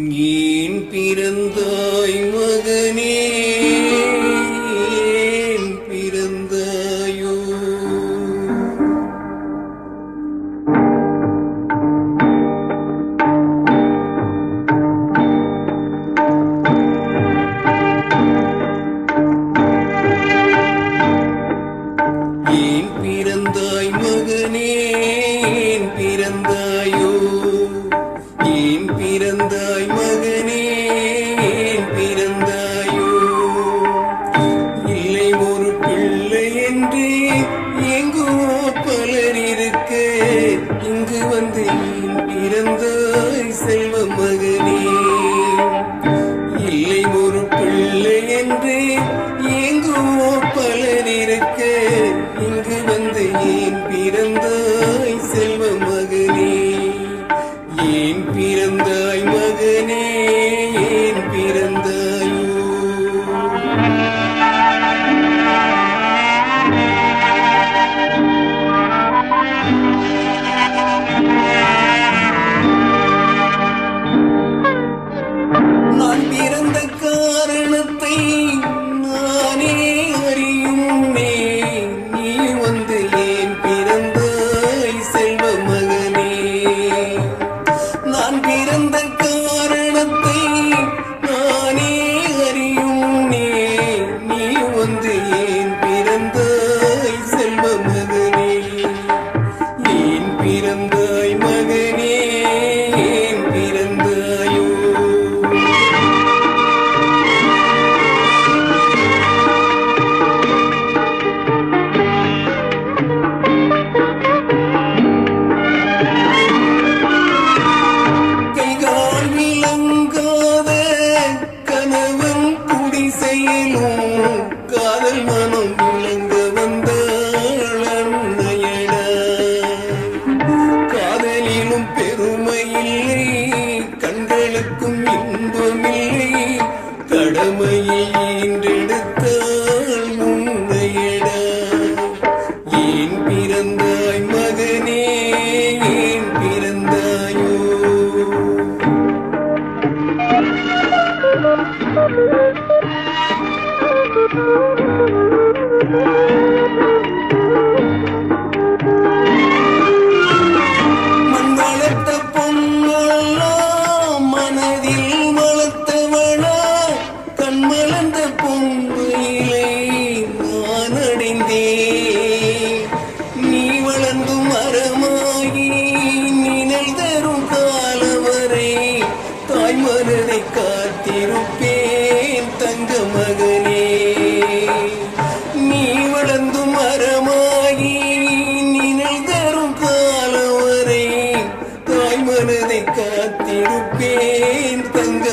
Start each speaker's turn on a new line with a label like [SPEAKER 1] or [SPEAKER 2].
[SPEAKER 1] ஏன் பிறந்தாய் மகனே, ஏன் பிறந்தாயோ? ஏன் பிறந்தாய் மகனே, ஏன் பிறந்தாயோ? ஏன் பிறந்தாய் மகனே, ஏன் பிறந்தாயோ? இல்லை ஒரு பிள்ளை என்று எங்குமோ பலர் இருக்க, இங்கு வந்து ஏன் பிறந்தாய் செல்வ மகனே? இல்லை ஒரு பிள்ளை என்று எங்குமோ பலர் இருக்க, இங்கு வந்து ஏன் பிறந்தாய் செல்வ மகனே? ஏன் பிறந்தாய் மகனே, ஏன் பிறந்தாயோ? நான் பிறந்த காரணத்தை நானே அறியும், நீ வந்து ஏன் பிறந்தாய் செல்வ மகனே? நான் பிறந்த காரணத்தை நானே அறியும், நீ வந்து ஏன் பிறந்தாய் செல்வ மகனே? ஏன் பிறந்தாய் மகனே, ஏன் பிறந்தாயோ? காதல் மனம் விளங்க வந்தாள் அன்னையடா. காதலிலும் பெருமையில்லை, கண்களுக்கும் இன்பமில்லை, கடமையில் ஈன்றெடுத்தாள் உன்னையடா. ஏன் பிறந்தாய் மகனே, ஏன் பிறந்தாயோ? மண் வளர்த்த பொன்னல்லா, மனதில் வளர்த்தவளா, கண் மலர்ந்த பொன்மையிலை நான் அடைந்தேன். நீ வளர்ந்து மரமாகி நிழல் தரும் காலவரை தாய் மனதை காத்திருப்பேன் தங்க மகனே. நீ வளர்ந்து மரமாகி நிழல் தரும் காலம் வரை தாய் மனதை காத்திருப்பேன் தங்க